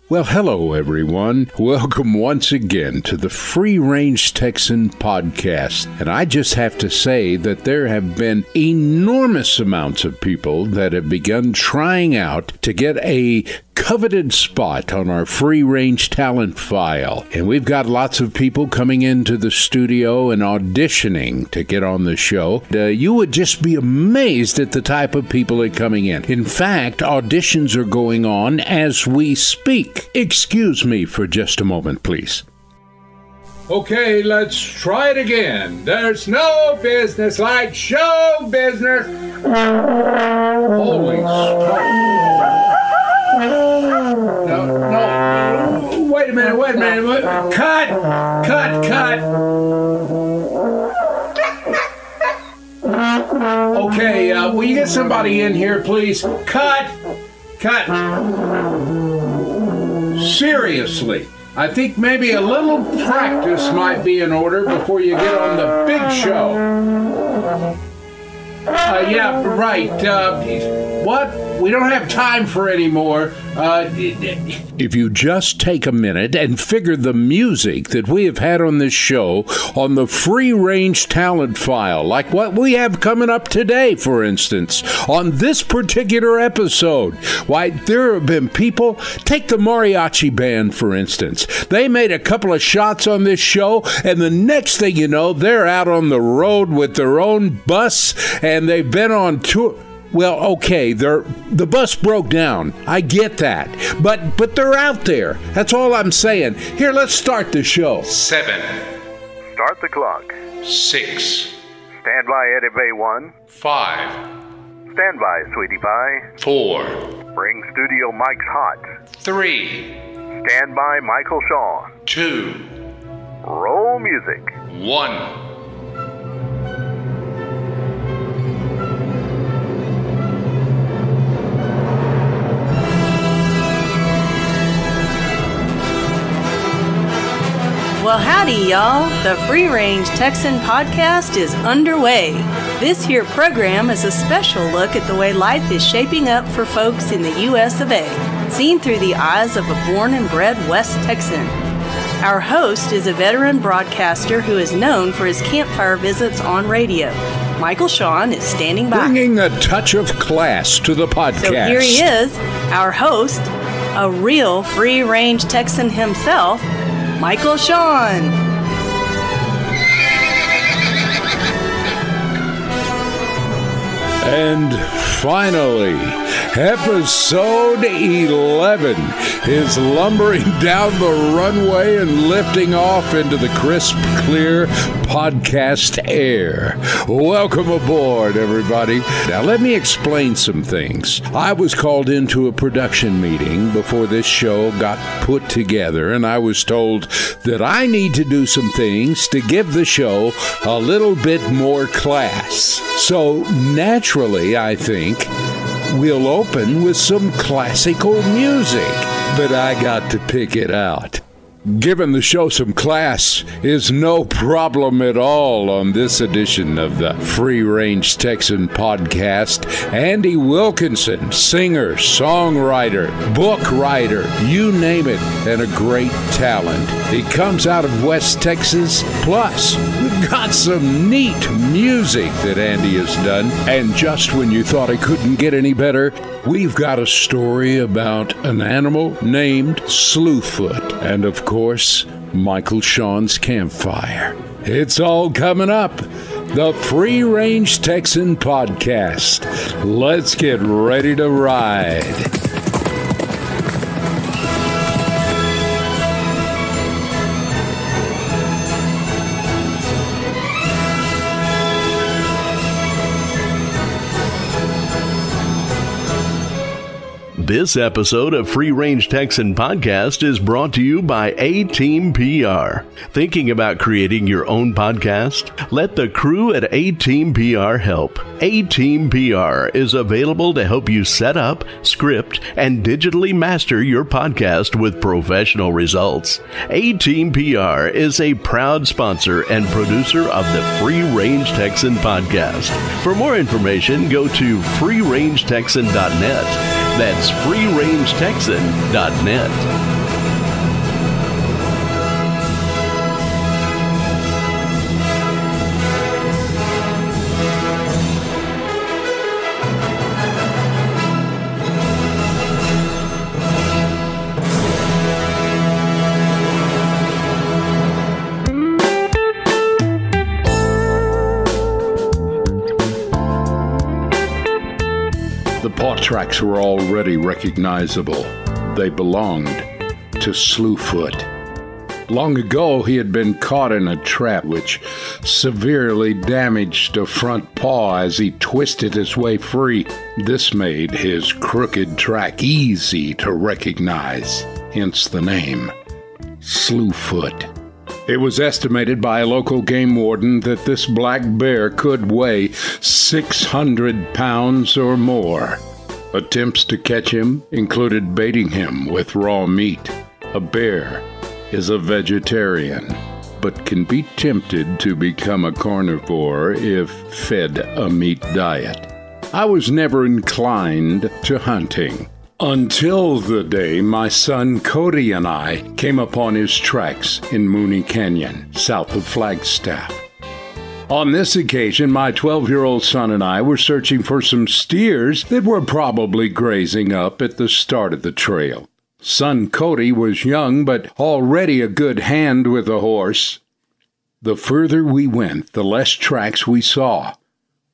Well, hello, everyone. Welcome once again to the Free Range Texan podcast. And I just have to say that there have been enormous amounts of people that have begun trying out to get a coveted spot on our free range talent file. And we've got lots of people coming into the studio and auditioning to get on the show. You would just be amazed at the type of people that are coming in. In fact, auditions are going on as we speak. Excuse me for just a moment, please. Okay, let's try it again. There's no business like show business. Holy smokes. No, wait a minute. Cut. Okay, will you get somebody in here, please? Cut. Seriously, I think maybe a little practice might be in order before you get on the big show. Yeah, right. What? We don't have time for any more. If you just take a minute and figure the music that we have had on this show on the free range talent file, like what we have coming up today, for instance, on this particular episode, why, there have been people, take the mariachi band, for instance. They made a couple of shots on this show, and the next thing you know, they're out on the road with their own bus, and they've been on tour. Well, okay, the bus broke down. I get that. But they're out there. That's all I'm saying. Here, let's start the show. 7. Start the clock. 6. Stand by, Eddie Bay 1. 5. Stand by, Sweetie Pie. 4. Bring studio mics hot. 3. Stand by, Michael Shawn. 2. Roll music. 1. Well, howdy, y'all. The Free Range Texan podcast is underway. This here program is a special look at the way life is shaping up for folks in the U.S. of A., seen through the eyes of a born and bred West Texan. Our host is a veteran broadcaster who is known for his Campfire visits on radio. Michael Shawn is standing by. Bringing a touch of class to the podcast. So here he is, our host, a real Free Range Texan himself, Michael Shawn. And finally, episode 11 is lumbering down the runway and lifting off into the crisp, clear podcast air. Welcome aboard, everybody. Now, let me explain some things. I was called into a production meeting before this show got put together, and I was told that I need to do some things to give the show a little bit more class. So, naturally, I think we'll open with some classical music, but I got to pick it out. Giving the show some class is no problem at all on this edition of the Free Range Texan podcast. Andy Wilkinson, singer, songwriter, book writer, you name it, and a great talent. He comes out of West Texas. Plus, we've got some neat music that Andy has done. And just when you thought it couldn't get any better, we've got a story about an animal named Slewfoot. And of course, Michael Shawn's Campfire. It's all coming up. The Free Range Texan podcast. Let's get ready to ride. This episode of Free Range Texan Podcast is brought to you by A-Team PR. Thinking about creating your own podcast? Let the crew at A-Team PR help. A-Team PR is available to help you set up, script, and digitally master your podcast with professional results. A-Team PR is a proud sponsor and producer of the Free Range Texan Podcast. For more information, go to freerangetexan.net. That's freerangetexan.net. paw tracks were already recognizable. They belonged to Slewfoot. Long ago, he had been caught in a trap which severely damaged a front paw as he twisted his way free. This made his crooked track easy to recognize, hence the name, Slewfoot. It was estimated by a local game warden that this black bear could weigh 600 pounds or more. Attempts to catch him included baiting him with raw meat. A bear is a vegetarian, but can be tempted to become a carnivore if fed a meat diet. I was never inclined to hunting, until the day my son Cody and I came upon his tracks in Mooney Canyon, south of Flagstaff. On this occasion, my 12-year-old son and I were searching for some steers that were probably grazing up at the start of the trail. Son Cody was young, but already a good hand with a horse. The further we went, the less tracks we saw.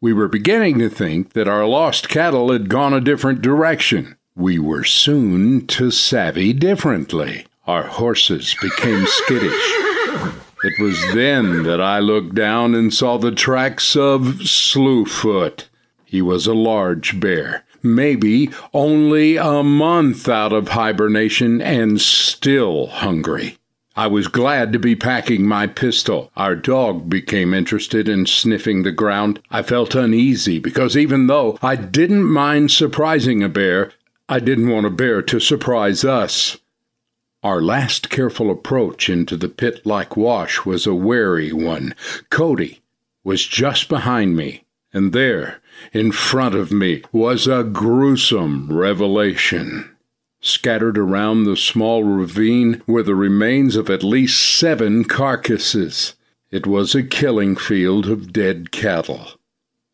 We were beginning to think that our lost cattle had gone a different direction. We were soon to savvy differently. Our horses became skittish. It was then that I looked down and saw the tracks of Slewfoot. He was a large bear, maybe only a month out of hibernation and still hungry. I was glad to be packing my pistol. Our dog became interested in sniffing the ground. I felt uneasy because even though I didn't mind surprising a bear, I didn't want a bear to surprise us. Our last careful approach into the pit-like wash was a wary one. Cody was just behind me, and there, in front of me, was a gruesome revelation. Scattered around the small ravine were the remains of at least 7 carcasses. It was a killing field of dead cattle.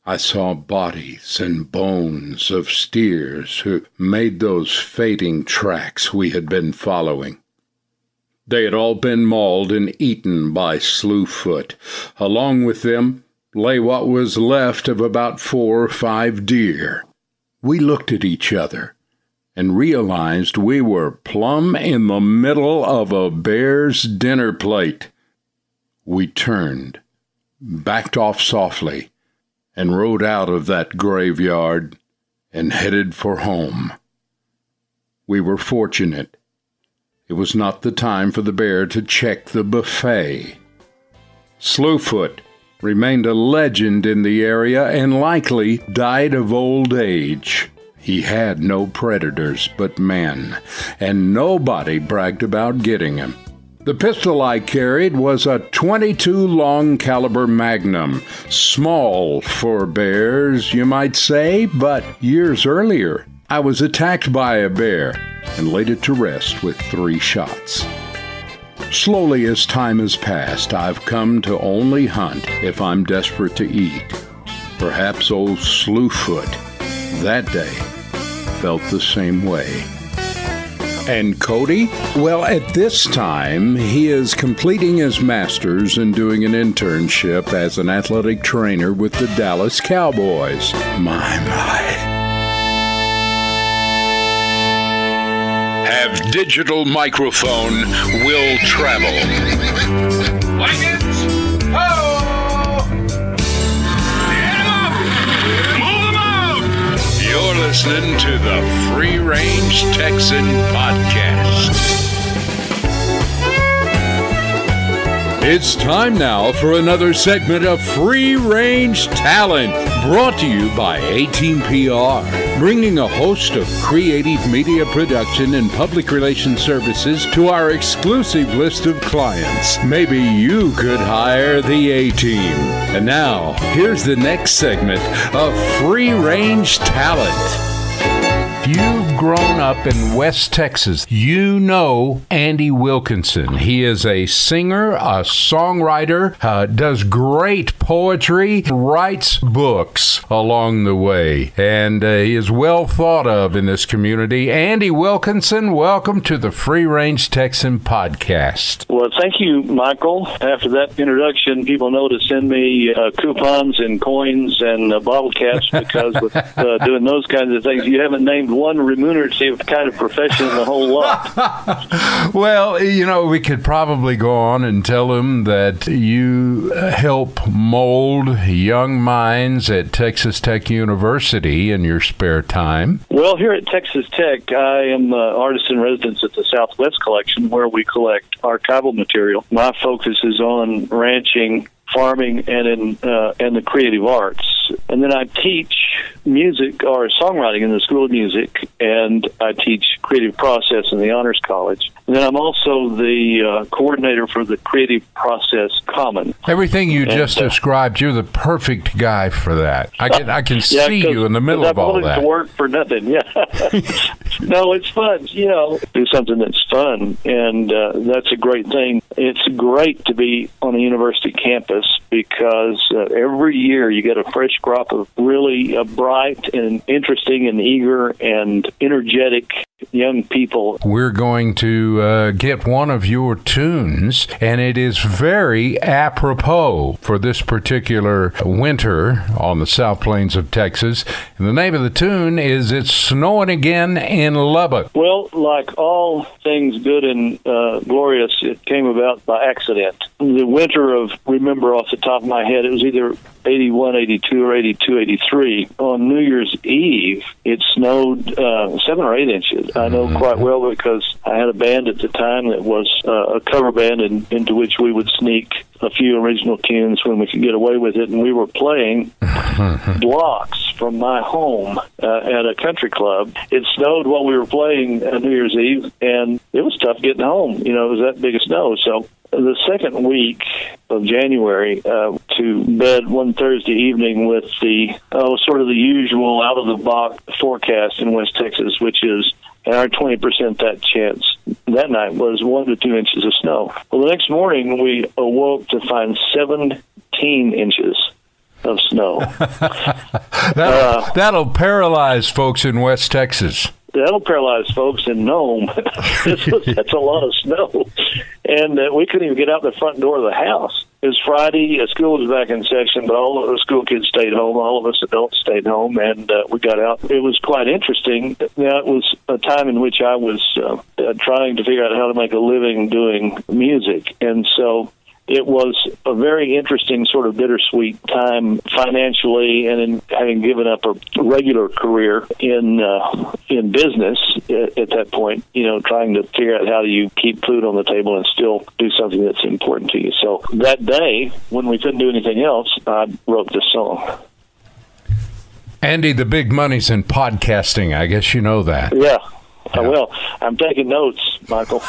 I saw bodies and bones of steers who made those fading tracks we had been following. They had all been mauled and eaten by Slewfoot. Along with them lay what was left of about 4 or 5 deer. We looked at each other and realized we were plumb in the middle of a bear's dinner plate. We turned, backed off softly, and rode out of that graveyard and headed for home. We were fortunate. It was not the time for the bear to check the buffet. Slewfoot remained a legend in the area and likely died of old age. He had no predators but men, and nobody bragged about getting him. The pistol I carried was a .22 long caliber Magnum, small for bears, you might say, but years earlier I was attacked by a bear and laid it to rest with 3 shots. Slowly as time has passed, I've come to only hunt if I'm desperate to eat. Perhaps old Slewfoot that day felt the same way. And Cody? Well, at this time, he is completing his master's and doing an internship as an athletic trainer with the Dallas Cowboys. My. Have digital microphone will travel. Wagons! Ho! Get 'em up! Move 'em out! You're listening to the Free Range Texan Podcast. It's time now for another segment of Free Range Talent, brought to you by A-Team PR, bringing a host of creative media production and public relations services to our exclusive list of clients. Maybe you could hire the A-Team. And now, here's the next segment of Free Range Talent. If you've grown up in West Texas, you know Andy Wilkinson. He is a singer, a songwriter, does great poetry, writes books along the way, and he is well thought of in this community. Andy Wilkinson, welcome to the Free Range Texan podcast. Well, thank you, Michael. After that introduction, people know to send me coupons and coins and bottle caps because with doing those kinds of things, you haven't named one remunerative kind of profession in the whole lot. Well, you know, we could probably go on and tell them that you help mold young minds at Texas Tech University in your spare time. Well, here at Texas Tech, I am artist in residence at the Southwest Collection, where we collect archival material. My focus is on ranching, farming, and in the creative arts. And then I teach music or songwriting in the School of Music, and I teach creative process in the Honors College. And then I'm also the coordinator for the Creative Process Common. Everything you just described, you're the perfect guy for that. I can see you in the middle of all that. To work for nothing, yeah. No, it's fun. You know, do something that's fun, and that's a great thing. It's great to be on a university campus because every year you get a fresh crop of really bright and interesting and eager and energetic young people. We're going to get one of your tunes, and it is very apropos for this particular winter on the South Plains of Texas. And the name of the tune is It's Snowing Again in Lubbock. Well, like all things good and glorious, it came about by accident. The winter of, remember off the top of my head, it was either 81, 82, or 82, 83. On New Year's Eve, it snowed 7 or 8 inches. I know quite well because I had a band at the time that was a cover band into which we would sneak a few original tunes when we could get away with it, and we were playing blocks from my home at a country club. It snowed while we were playing New Year's Eve, and it was tough getting home. You know, it was that big of snow. So the second week of January, to bed one Thursday evening with the sort of the usual out-of-the-box forecast in West Texas, which is our 20% that chance that night was 1 to 2 inches of snow. Well, the next morning we awoke to find 17 inches of snow. That'll paralyze folks in West Texas. That'll paralyze folks in Nome. That's a lot of snow. And we couldn't even get out the front door of the house. It was Friday. School was back in session, but all of the school kids stayed home. All of us adults stayed home, and we got out. It was quite interesting. Now, it was a time in which I was trying to figure out how to make a living doing music. And so it was a very interesting sort of bittersweet time financially, and in having given up a regular career in business at that point, you know, trying to figure out how do you keep food on the table and still do something that's important to you. So that day, when we couldn't do anything else, I wrote this song. Andy, the big money's in podcasting. I guess you know that. Yeah. Well, I'm taking notes, Michael.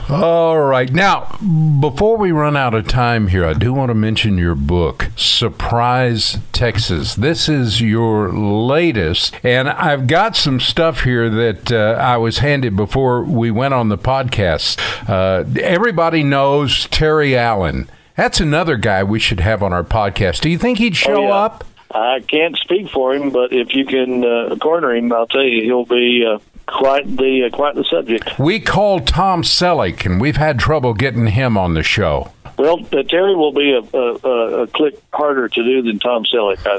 All right. Now, before we run out of time here, I do want to mention your book, Suprise, Texas. This is your latest, and I've got some stuff here that I was handed before we went on the podcast. Everybody knows Terry Allen. That's another guy we should have on our podcast. Do you think he'd show up? I can't speak for him, but if you can corner him, I'll tell you, he'll be quite the subject. We called Tom Selleck, and we've had trouble getting him on the show. Well, Terry will be a click harder to do than Tom Selleck, I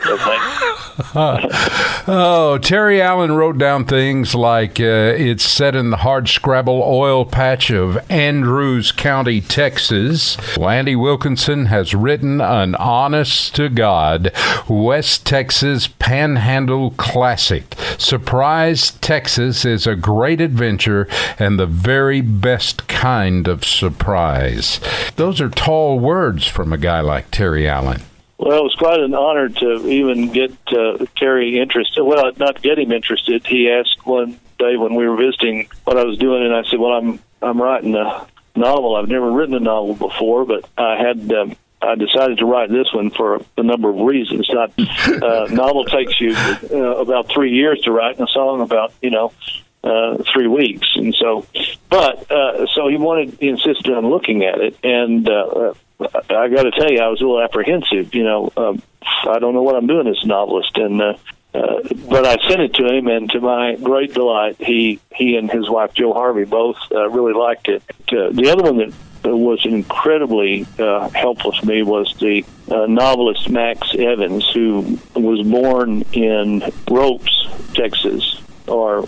think. Oh, Terry Allen wrote down things like it's set in the hardscrabble oil patch of Andrews County, Texas. Well, Andy Wilkinson has written an honest-to-God West Texas panhandle classic. Suprise, Texas is a great adventure and the very best kind of surprise. Those are tall words from a guy like Terry Allen. Well, it was quite an honor to even get Terry interested. Well, not get him interested. He asked one day when we were visiting what I was doing, and I said, well, I'm writing a novel. I've never written a novel before, but I had I decided to write this one for a number of reasons. Novel takes you about 3 years to write, and a song about 3 weeks, and so he insisted on looking at it, and I got to tell you, I was a little apprehensive. I don't know what I'm doing as a novelist, and but I sent it to him, and to my great delight, he and his wife Jo Harvey both really liked it. The other one that was incredibly helpful to me was the novelist Max Evans, who was born in Ropes, Texas, or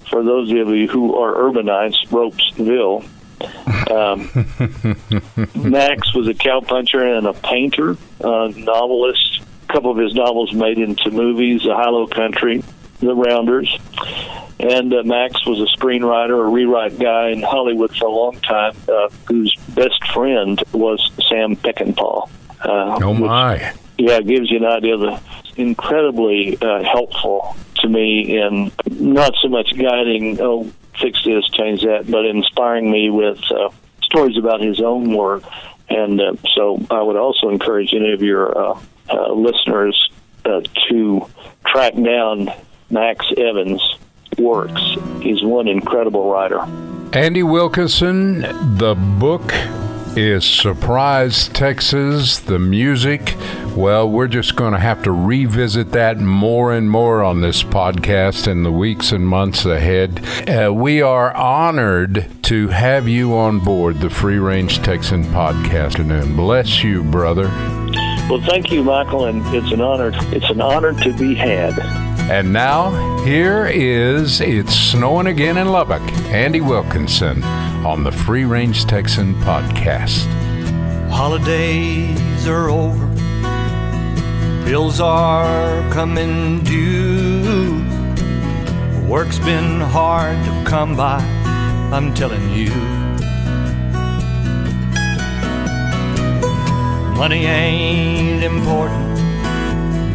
for those of you who are urbanites, Ropesville. Max was a cowpuncher and a painter, novelist. A couple of his novels made into movies, The High-Low Country, The Rounders. And Max was a screenwriter, a rewrite guy in Hollywood for a long time, whose best friend was Sam Peckinpah. Oh, my. It gives you an idea of the incredibly helpful to me in not so much guiding, fix this, change that, but inspiring me with stories about his own work. And so I would also encourage any of your listeners to track down Max Evans' works. He's one incredible writer. Andy Wilkinson, the book is Suprise, Texas. The music, well, we're just going to have to revisit that more and more on this podcast in the weeks and months ahead. We are honored to have you on board the Free Range Texan podcast. And bless you, brother. Well, thank you, Michael, and it's an honor. It's an honor to be had. And now, here is It's Snowing Again in Lubbock, Andy Wilkinson on the Free Range Texan podcast. Holidays are over, bills are coming due. Work's been hard to come by, I'm telling you. Money ain't important,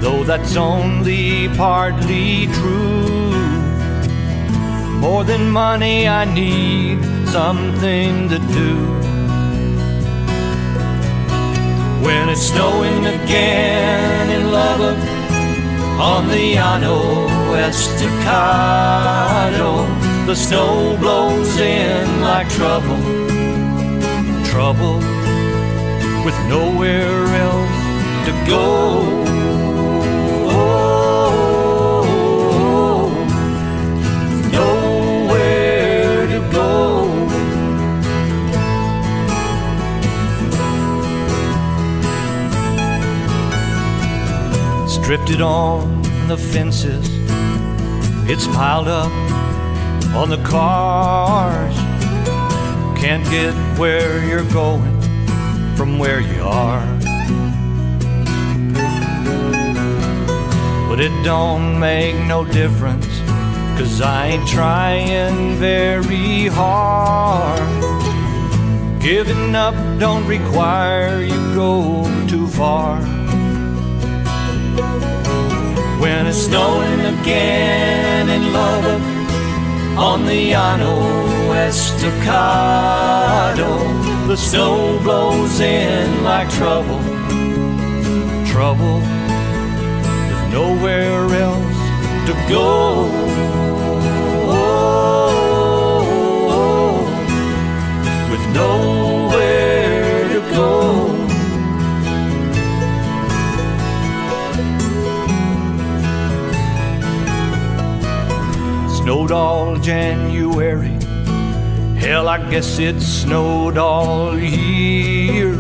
though that's only partly true. More than money, I need something to do. When it's snowing again in Lubbock, on the Llano Estacado, the snow blows in like trouble, trouble with nowhere else to go. Nowhere to go. It's drifted on the fences, it's piled up on the cars. Can't get where you're going from where you are. But it don't make no difference, 'cause I ain't trying very hard. Giving up don't require you go too far. When it's snowing again in Lubbock, on the Llano Estacado, the snow blows in like trouble, trouble with nowhere else to go. With nowhere to go. Snowed all January, hell, I guess it snowed all year.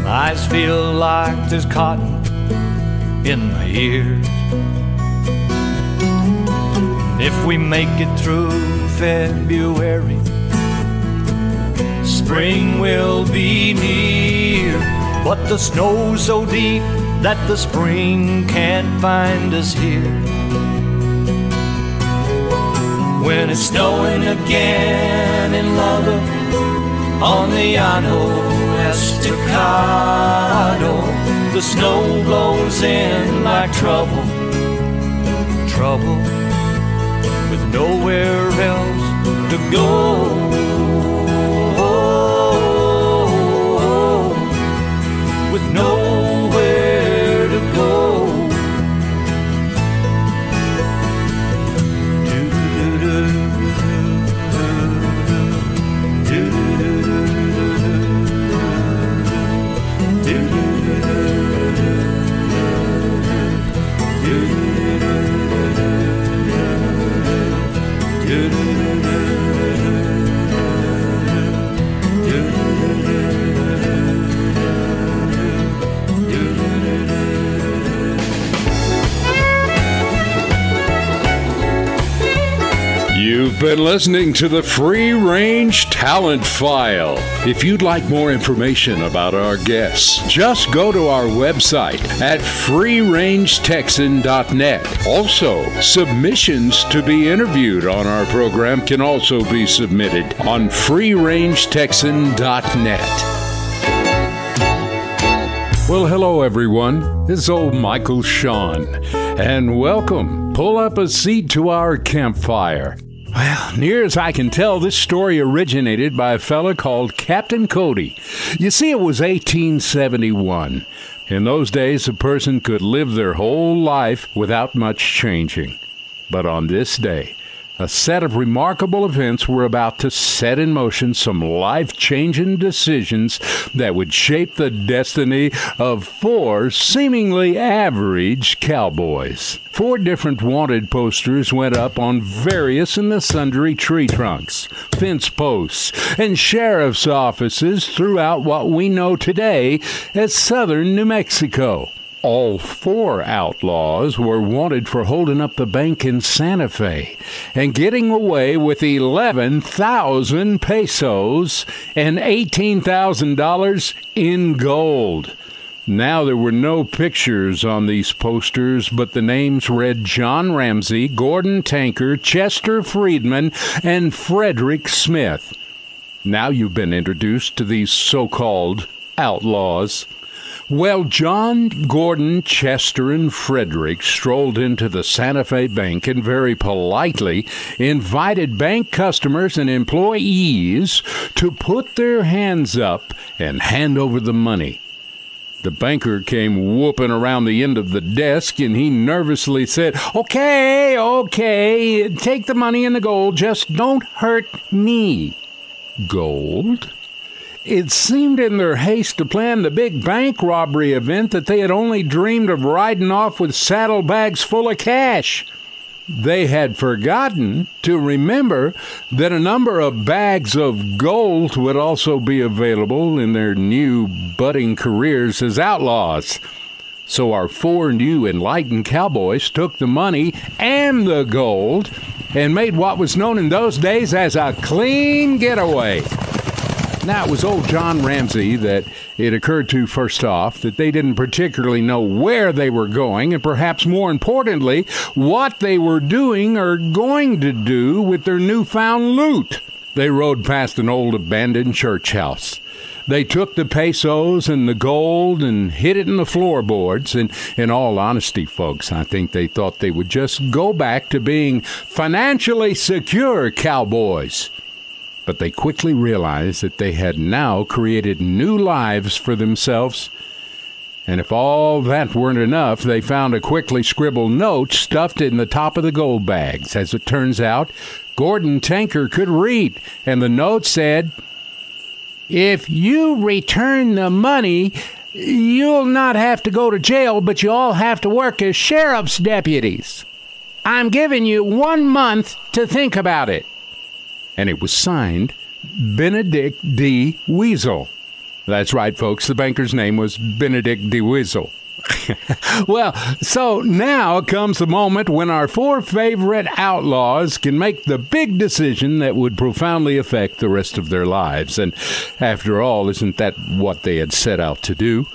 My eyes feel like there's cotton in my ears. If we make it through February, spring will be near. But the snow's so deep that the spring can't find us here. When it's snowing again in Lubbock, on the Llano Estacado, the snow blows in like trouble, trouble with nowhere else to go. You've been listening to the Free Range Talent File. If you'd like more information about our guests, just go to our website at freerangetexan.net. Also, submissions to be interviewed on our program can also be submitted on freerangetexan.net. Well, hello, everyone. This is old Michael Shawn, and welcome. Pull up a seat to our campfire. Well, near as I can tell, this story originated by a fella called Captain Cody. You see, it was 1871. In those days, a person could live their whole life without much changing. But on this day, a set of remarkable events were about to set in motion some life-changing decisions that would shape the destiny of 4 seemingly average cowboys. 4 different wanted posters went up on various and sundry tree trunks, fence posts, and sheriff's offices throughout what we know today as southern New Mexico. All 4 outlaws were wanted for holding up the bank in Santa Fe and getting away with 11,000 pesos and $18,000 in gold. Now, there were no pictures on these posters, but the names read John Ramsey, Gordon Tanker, Chester Friedman, and Frederick Smith. Now you've been introduced to these so-called outlaws. Well, John, Gordon, Chester, and Frederick strolled into the Santa Fe Bank and very politely invited bank customers and employees to put their hands up and hand over the money. The banker came whooping around the end of the desk, and he nervously said, Okay, take the money and the gold, just don't hurt me. Gold? It seemed in their haste to plan the big bank robbery event that they had only dreamed of riding off with saddlebags full of cash. They had forgotten to remember that a number of bags of gold would also be available in their new budding careers as outlaws. So our 4 new enlightened cowboys took the money and the gold and made what was known in those days as a clean getaway. Now, it was old John Ramsey that it occurred to first off that they didn't particularly know where they were going, and perhaps more importantly, what they were doing or going to do with their newfound loot. They rode past an old abandoned church house. They took the pesos and the gold and hid it in the floorboards, and in all honesty, folks, I think they thought they would just go back to being financially secure cowboys. But they quickly realized that they had now created new lives for themselves. And if all that weren't enough, they found a quickly scribbled note stuffed in the top of the gold bags. As it turns out, Gordon Tanker could read, and the note said, If you return the money, you'll not have to go to jail, but you all have to work as sheriff's deputies. I'm giving you 1 month to think about it. And it was signed Benedict D. Weasel. That's right, folks. The banker's name was Benedict D. Weasel. Well, so now comes the moment when our 4 favorite outlaws can make the big decision that would profoundly affect the rest of their lives. And after all, isn't that what they had set out to do?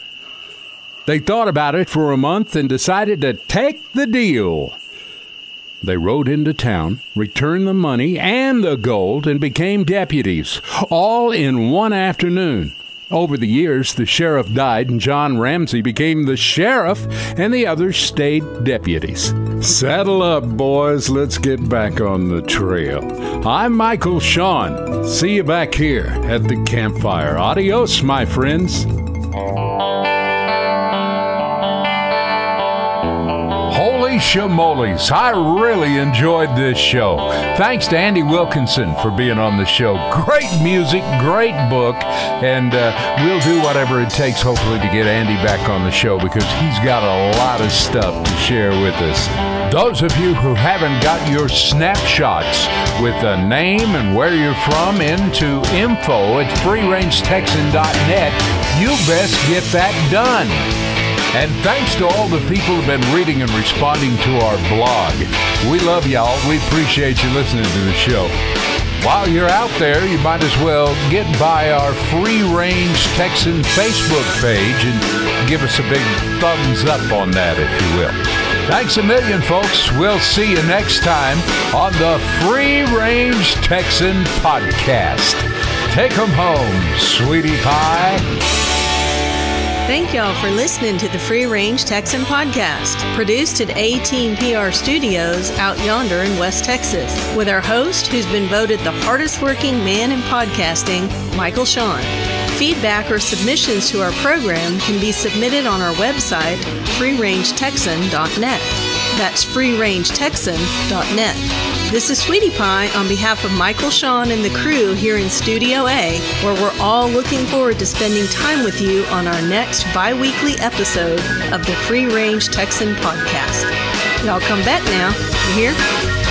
They thought about it for a month and decided to take the deal. They rode into town, returned the money and the gold, and became deputies, all in one afternoon. Over the years, the sheriff died, and John Ramsey became the sheriff, and the others stayed deputies. Saddle up, boys. Let's get back on the trail. I'm Michael Shawn. See you back here at the campfire. Adios, my friends. Holy shamoles, I really enjoyed this show. Thanks to Andy Wilkinson for being on the show. Great music, great book, and we'll do whatever it takes, hopefully, to get Andy back on the show because he's got a lot of stuff to share with us. Those of you who haven't got your snapshots with a name and where you're from into info at freerangetexan.net, you best get that done. And thanks to all the people who've been reading and responding to our blog. We love y'all. We appreciate you listening to the show. While you're out there, you might as well get by our Free Range Texan Facebook page and give us a big thumbs up on that, if you will. Thanks a million, folks. We'll see you next time on the Free Range Texan Podcast. Take 'em home, sweetie pie. Thank y'all for listening to the Free Range Texan Podcast, produced at A-Team PR Studios out yonder in West Texas, with our host, who's been voted the hardest working man in podcasting, Michael Shawn. Feedback or submissions to our program can be submitted on our website, freerangetexan.net. That's freerangetexan.net. This is Sweetie Pie on behalf of Michael, Shawn, and the crew here in Studio A, where we're all looking forward to spending time with you on our next bi-weekly episode of the Free Range Texan Podcast. Y'all come back now. You hear?